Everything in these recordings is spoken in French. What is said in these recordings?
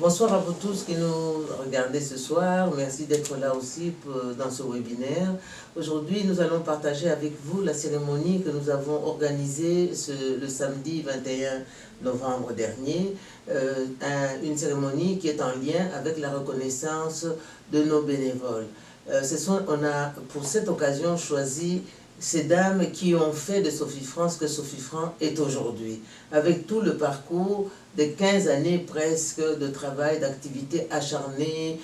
Bonsoir à vous tous qui nous regardez ce soir. Merci d'être là aussi dans ce webinaire. Aujourd'hui, nous allons partager avec vous la cérémonie que nous avons organisée le samedi 21 novembre dernier. Une cérémonie qui est en lien avec la reconnaissance de nos bénévoles. On a pour cette occasion choisi ces dames qui ont fait de Sophie France ce que Sophie France est aujourd'hui, avec tout le parcours de 15 années presque de travail, d'activités acharnées,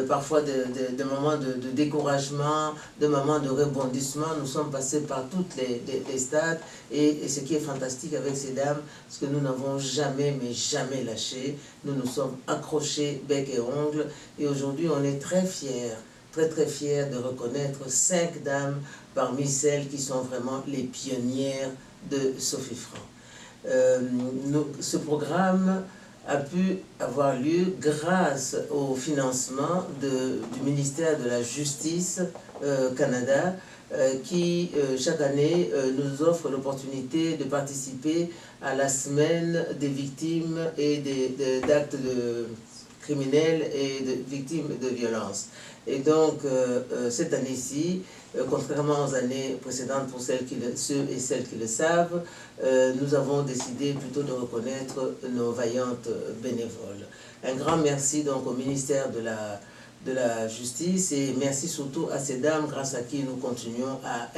parfois de moments de découragement, de moments de rebondissement. Nous sommes passés par toutes les stades et ce qui est fantastique avec ces dames, c'est que nous n'avons jamais, mais jamais lâché. Nous nous sommes accrochés bec et ongles et aujourd'hui on est très fiers, très fiers de reconnaître 5 dames parmi celles qui sont vraiment les pionnières de Sophie France. Ce programme a pu avoir lieu grâce au financement du ministère de la Justice Canada qui chaque année nous offre l'opportunité de participer à la semaine des victimes et d'actes criminels et de victimes de violences. Et donc, cette année-ci, contrairement aux années précédentes pour ceux et celles qui le savent, nous avons décidé plutôt de reconnaître nos vaillantes bénévoles. Un grand merci donc au ministère de la Justice et merci surtout à ces dames grâce à qui nous continuons à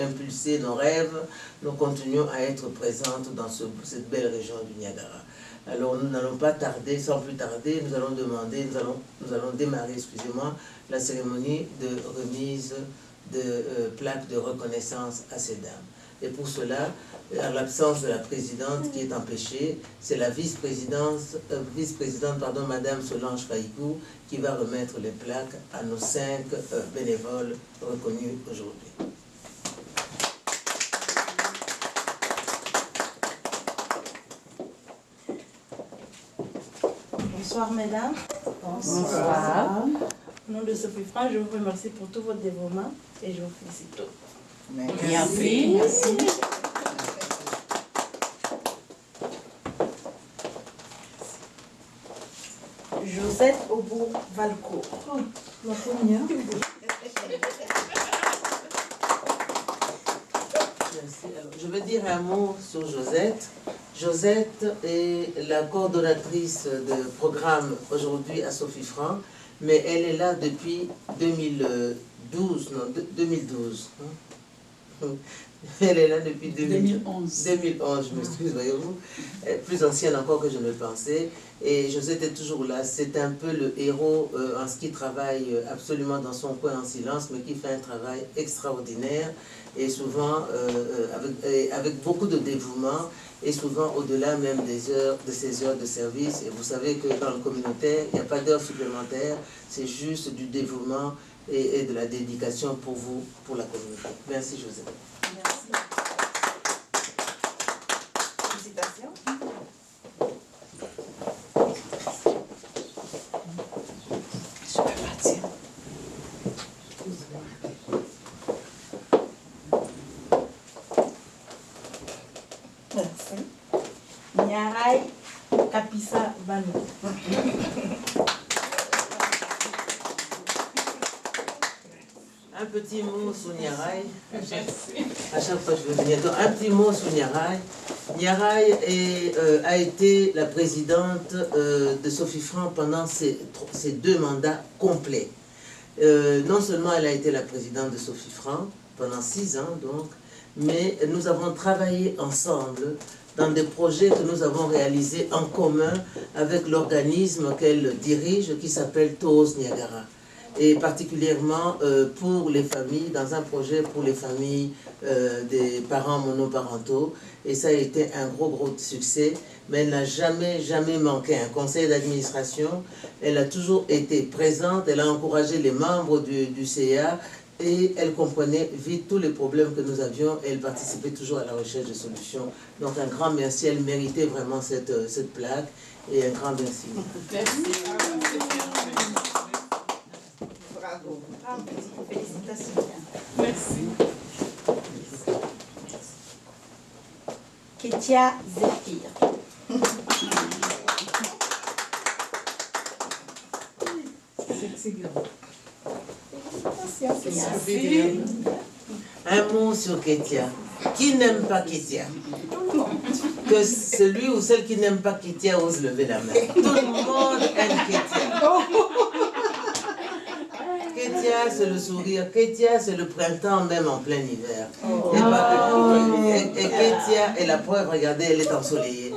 impulser nos rêves, nous continuons à être présentes dans cette belle région du Niagara. Alors nous n'allons pas tarder, sans plus tarder, nous allons démarrer, excusez-moi, la cérémonie de remise de plaques de reconnaissance à ces dames. Et pour cela, en l'absence de la présidente qui est empêchée, c'est la vice-présidente, Madame Solange Faïkou, qui va remettre les plaques à nos 5 bénévoles reconnus aujourd'hui. Bonsoir mesdames. Bonsoir. Au nom de Sophie France, je vous remercie pour tout votre dévouement et je vous félicite tous. Merci. Merci. Josette Aubourg-Valcourt. Oh, la première. Merci. Alors, je vais dire un mot sur Josette. Josette est la coordonnatrice de programme aujourd'hui à Sophie France, mais elle est là depuis 2012. Elle est là depuis 2011. 2011, je m'excuse, voyez-vous. Plus ancienne encore que je ne le pensais. Et Josette est toujours là. C'est un peu le héros en ce qui travaille absolument dans son coin en silence, mais qui fait un travail extraordinaire et souvent avec beaucoup de dévouement et souvent au-delà même de ses heures de service. Et vous savez que dans le communautaire, il n'y a pas d'heures supplémentaires, c'est juste du dévouement et de la dédication pour vous, pour la communauté. Merci Josette. Merci. Félicitations. Je peux partir. Merci. Niarai Kapisa Banou. Un petit mot sur Niarai. À chaque fois je veux venir. Donc, un petit mot sur Niarai. Niarai a été la présidente de Sophie France pendant ses 2 mandats complets. Non seulement elle a été la présidente de Sophie France pendant 6 ans, donc, mais nous avons travaillé ensemble dans des projets que nous avons réalisés en commun avec l'organisme qu'elle dirige qui s'appelle TOS Niagara. Et particulièrement pour les familles, dans un projet pour les familles des parents monoparentaux. Et ça a été un gros succès, mais elle n'a jamais manqué un conseil d'administration. Elle a toujours été présente, elle a encouragé les membres du CA et elle comprenait vite tous les problèmes que nous avions et elle participait toujours à la recherche de solutions. Donc un grand merci, elle méritait vraiment cette plaque et un grand merci. Merci. Bravo. Félicitations. Merci. Ketia Zephyr. Un mot sur Ketia. Qui n'aime pas Ketia? Que celui ou celle qui n'aime pas Ketia ose lever la main. Tout le monde aime Ketia. Ketia, c'est le sourire. Ketia, c'est le printemps, même en plein hiver. Et Ketia est la preuve, regardez, elle est ensoleillée.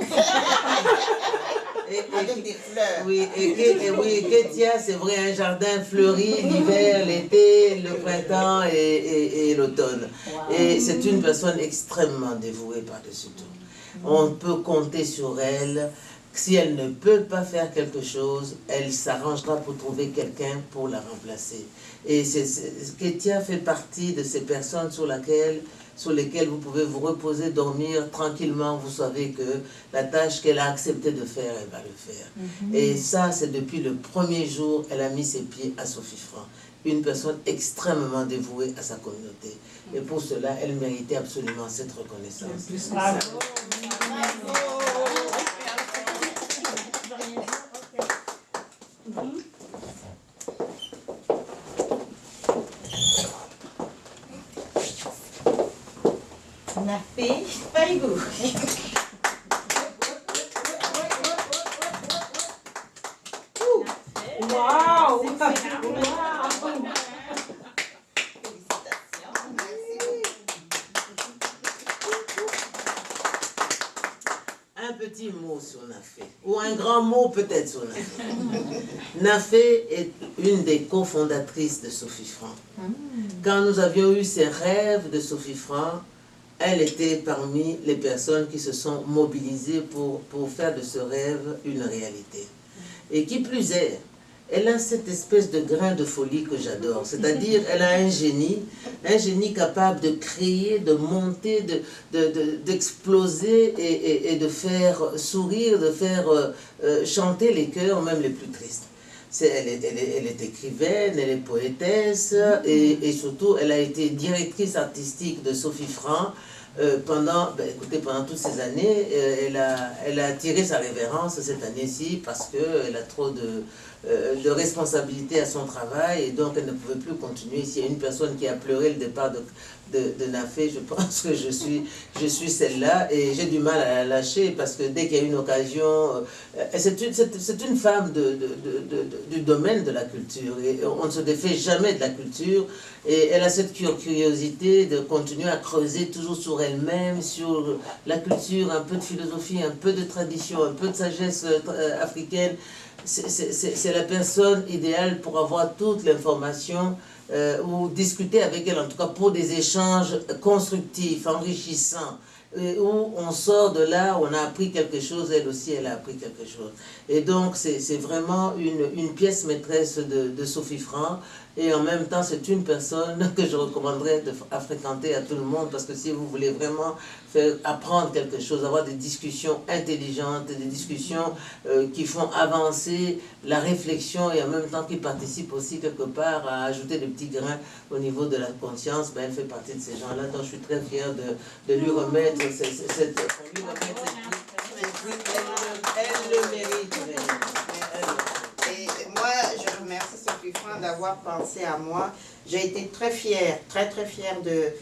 Avec des fleurs. Oui, oui, Ketia, c'est vrai, un jardin fleuri l'hiver, l'été, le printemps et l'automne. Et c'est une personne extrêmement dévouée par-dessus tout. On peut compter sur elle. Si elle ne peut pas faire quelque chose, elle s'arrangera pour trouver quelqu'un pour la remplacer. Et Ketia fait partie de ces personnes sur lesquelles vous pouvez vous reposer, dormir tranquillement. Vous savez que la tâche qu'elle a accepté de faire, elle va le faire. Et ça, c'est depuis le premier jour, elle a mis ses pieds à Sophie Franc. Une personne extrêmement dévouée à sa communauté. Et pour cela, elle méritait absolument cette reconnaissance. Bravo. Nafé Paigou. Wow. Un petit mot sur Nafé, ou un grand mot peut-être sur Nafé. Nafé est une des cofondatrices de Sophie Franc. Quand nous avions eu ces rêves de Sophie Franc, elle était parmi les personnes qui se sont mobilisées pour faire de ce rêve une réalité. Et qui plus est, elle a cette espèce de grain de folie que j'adore. C'est-à-dire, elle a un génie capable de créer, de monter, d'exploser et de faire sourire, de faire chanter les cœurs, même les plus tristes. Elle est écrivaine, elle est poétesse et surtout, elle a été directrice artistique de Sophie Franc. Pendant toutes ces années, elle a attiré sa révérence cette année-ci parce qu'elle a trop de responsabilités à son travail et donc elle ne pouvait plus continuer. S'il y a une personne qui a pleuré le départ de Nafé, je pense que je suis celle-là et j'ai du mal à la lâcher parce que dès qu'il y a une occasion, c'est une femme du domaine de la culture et on ne se défait jamais de la culture et elle a cette curiosité de continuer à creuser toujours sur elle-même, sur la culture, un peu de philosophie, un peu de tradition, un peu de sagesse africaine. C'est la personne idéale pour avoir toute l'information ou discuter avec elle, en tout cas pour des échanges constructifs, enrichissants, où on sort de là, on a appris quelque chose, elle aussi elle a appris quelque chose. Et donc c'est vraiment une pièce maîtresse de Sophie Franc. Et en même temps, c'est une personne que je recommanderais à fréquenter à tout le monde parce que si vous voulez vraiment apprendre quelque chose, avoir des discussions intelligentes, des discussions qui font avancer la réflexion et en même temps qui participent aussi quelque part à ajouter des petits grains au niveau de la conscience, ben, elle fait partie de ces gens-là. Donc je suis très fière de lui remettre cette prix. Elle le mérite. Et moi, je remercie Sophie Franc d'avoir pensé à moi. J'ai été très fière, très fière de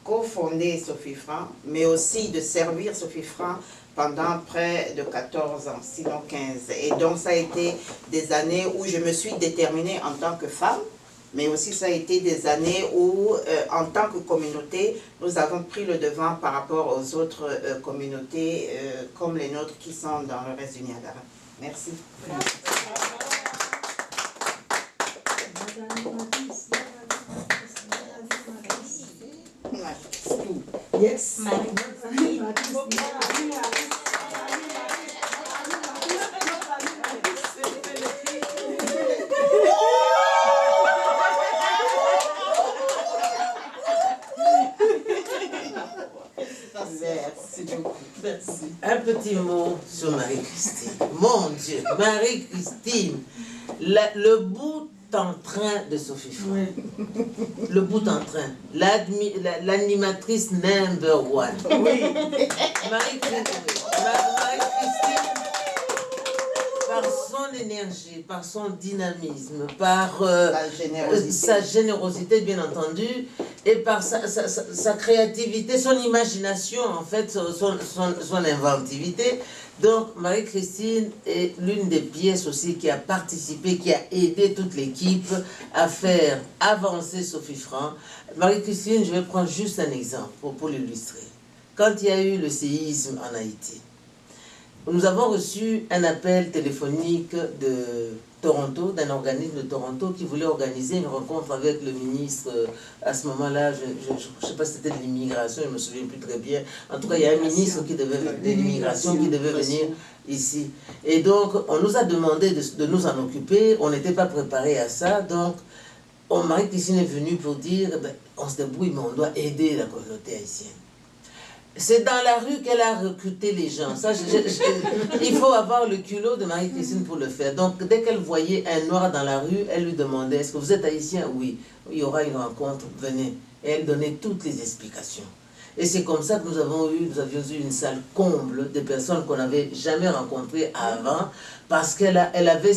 cofonder Sophie Franc, mais aussi de servir Sophie Franc pendant près de 14 ans, sinon 15. Et donc ça a été des années où je me suis déterminée en tant que femme, mais aussi ça a été des années où, en tant que communauté, nous avons pris le devant par rapport aux autres communautés comme les nôtres qui sont dans le reste du Niagara. Merci. Yes. Merci beaucoup. Merci. Un petit mot sur Marie-Christine. Mon Dieu, Marie-Christine, le bout en train de Sophie Franc. Le bout en train. L'animatrice number one. Oui. Marie-Christine. par son énergie, par son dynamisme, par sa générosité bien entendu, et par sa créativité, son imagination en fait, son inventivité. Donc Marie-Christine est l'une des pièces aussi qui a participé, qui a aidé toute l'équipe à faire avancer Sophie Franc. Marie-Christine, je vais prendre juste un exemple pour l'illustrer. Quand il y a eu le séisme en Haïti, nous avons reçu un appel téléphonique de Toronto, d'un organisme de Toronto qui voulait organiser une rencontre avec le ministre. À ce moment-là, je ne sais pas si c'était de l'immigration, je ne me souviens plus très bien. En tout cas, il y a un ministre de l'immigration qui devait venir ici. Et donc, on nous a demandé de nous en occuper. On n'était pas préparé à ça. Donc, Marie-Christine est venue pour dire, on se débrouille, mais on doit aider la communauté haïtienne. C'est dans la rue qu'elle a recruté les gens. Ça, il faut avoir le culot de Marie-Christine pour le faire. Donc, dès qu'elle voyait un noir dans la rue, elle lui demandait, est-ce que vous êtes haïtien? Oui. Il y aura une rencontre, venez. Et elle donnait toutes les explications. Et c'est comme ça que nous avions eu une salle comble de personnes qu'on n'avait jamais rencontrées avant, parce qu'elle avait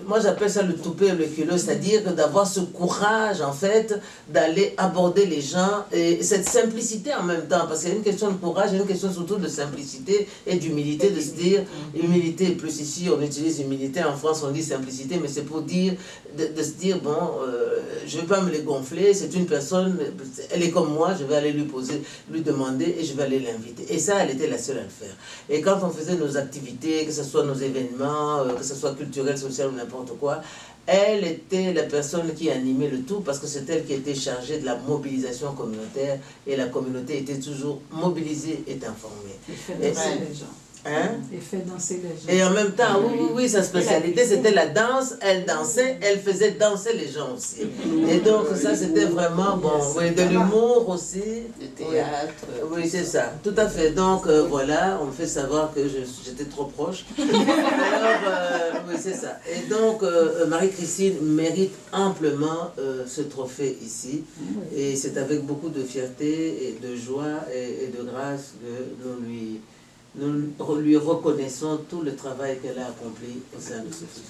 moi j'appelle ça le toupet ou le culot, c'est-à-dire d'avoir ce courage en fait d'aller aborder les gens et cette simplicité en même temps, parce qu'il y a une question de courage, il y a une question surtout de simplicité et d'humilité, de se dire, humilité, plus ici on utilise humilité, en France on dit simplicité, mais c'est pour dire, de se dire bon, je ne vais pas me les gonfler, c'est une personne, elle est comme moi, je vais aller lui demander et je vais aller l'inviter. Et ça, elle était la seule à le faire. Et quand on faisait nos activités, que ce soit nos événements, que ce soit culturel, social ou n'importe quoi, elle était la personne qui animait le tout parce que c'est elle qui était chargée de la mobilisation communautaire et la communauté était toujours mobilisée et informée. Et fait danser les gens. Hein? Et fait danser les gens. Et en même temps, oui, sa spécialité c'était la danse, elle dansait, elle faisait danser les gens aussi. Et donc ça c'était vraiment bon, oui, de l'humour aussi. Le théâtre. Oui, c'est ça, tout à fait. Donc voilà, on me fait savoir que j'étais trop proche. Alors, oui, c'est ça. Et donc, Marie-Christine mérite amplement ce trophée ici. Et c'est avec beaucoup de fierté et de joie et de grâce que nous lui reconnaissons tout le travail qu'elle a accompli au sein de ce film.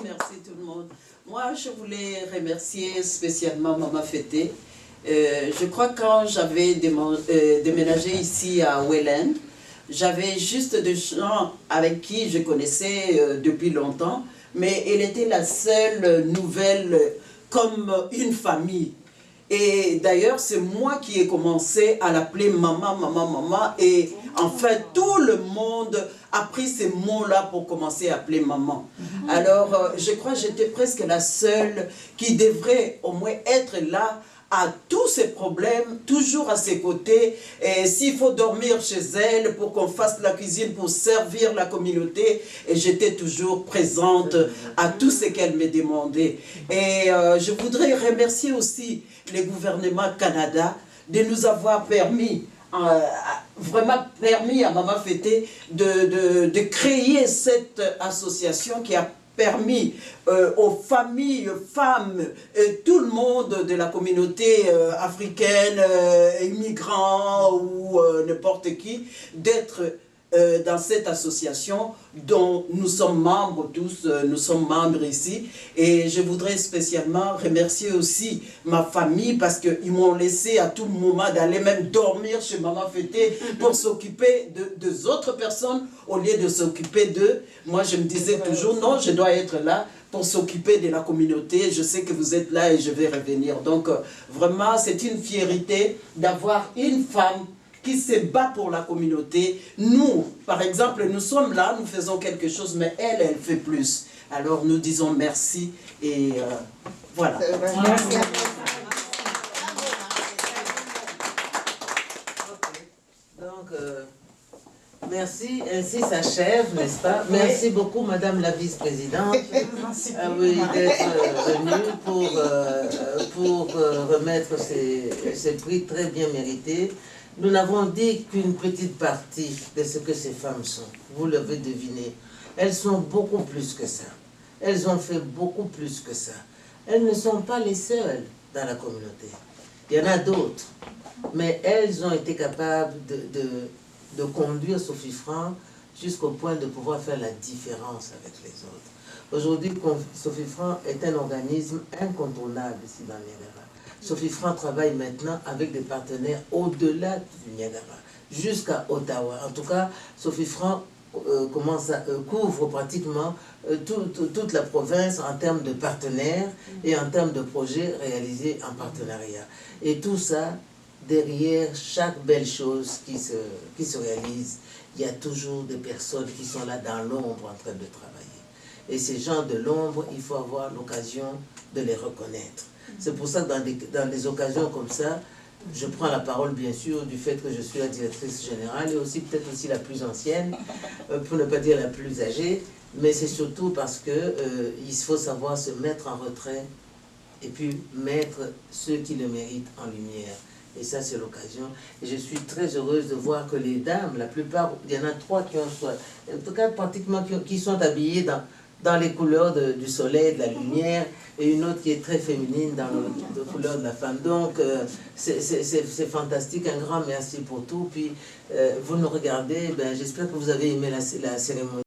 Merci tout le monde. Moi, je voulais remercier spécialement Maman Fété. Je crois que quand j'avais déménagé ici à Welland, j'avais juste des gens avec qui je connaissais depuis longtemps, mais elle était la seule nouvelle comme une famille. Et d'ailleurs, c'est moi qui ai commencé à l'appeler maman, maman, maman. Et en fait, tout le monde a pris ces mots-là pour commencer à appeler maman. Alors, je crois que j'étais presque la seule qui devrait au moins être là à tous ses problèmes, toujours à ses côtés. Et s'il faut dormir chez elle pour qu'on fasse la cuisine pour servir la communauté, et j'étais toujours présente à tout ce qu'elle me demandait. Et je voudrais remercier aussi le gouvernement Canada de nous avoir permis, vraiment permis à Maman Fété de créer cette association qui a permis aux familles, femmes, tout le monde de la communauté africaine, immigrants ou n'importe qui, d'être dans cette association dont nous sommes membres tous, nous sommes membres ici. Et je voudrais spécialement remercier aussi ma famille parce qu'ils m'ont laissé à tout moment d'aller même dormir chez Maman Fété pour s'occuper de autres personnes au lieu de s'occuper d'eux. Moi, je me disais toujours, non, je dois être là pour s'occuper de la communauté. Je sais que vous êtes là et je vais revenir. Donc, vraiment, c'est une fierté d'avoir une femme qui se bat pour la communauté. Nous, par exemple, nous sommes là, nous faisons quelque chose, mais elle fait plus. Alors nous disons merci et voilà. Merci. Donc, merci, ainsi s'achève, n'est-ce pas? Merci beaucoup, Madame la vice-présidente, d'être venue pour remettre ces prix très bien mérités. Nous n'avons dit qu'une petite partie de ce que ces femmes sont. Vous l'avez deviné. Elles sont beaucoup plus que ça. Elles ont fait beaucoup plus que ça. Elles ne sont pas les seules dans la communauté. Il y en a d'autres. mais elles ont été capables de conduire Sophie Franc jusqu'au point de pouvoir faire la différence avec les autres. Aujourd'hui, Sophie Franc est un organisme incontournable ici dans Niagara. Sophie Franc travaille maintenant avec des partenaires au-delà du Niagara, jusqu'à Ottawa. En tout cas, Sophie Franc couvre pratiquement toute la province en termes de partenaires et en termes de projets réalisés en partenariat. Et tout ça, derrière chaque belle chose qui se réalise, il y a toujours des personnes qui sont là dans l'ombre en train de travailler. Et ces gens de l'ombre, il faut avoir l'occasion de les reconnaître. C'est pour ça que dans des occasions comme ça, je prends la parole bien sûr du fait que je suis la directrice générale et aussi peut-être aussi la plus ancienne, pour ne pas dire la plus âgée, mais c'est surtout parce que il faut savoir se mettre en retrait et puis mettre ceux qui le méritent en lumière. Et ça, c'est l'occasion. Et je suis très heureuse de voir que les dames, la plupart, il y en a 3 qui ont, en tout cas pratiquement, qui sont habillées dans les couleurs du soleil, de la lumière, et une autre qui est très féminine dans les couleurs de la femme. Donc, c'est fantastique. Un grand merci pour tout. Puis, vous nous regardez, j'espère que vous avez aimé la cérémonie.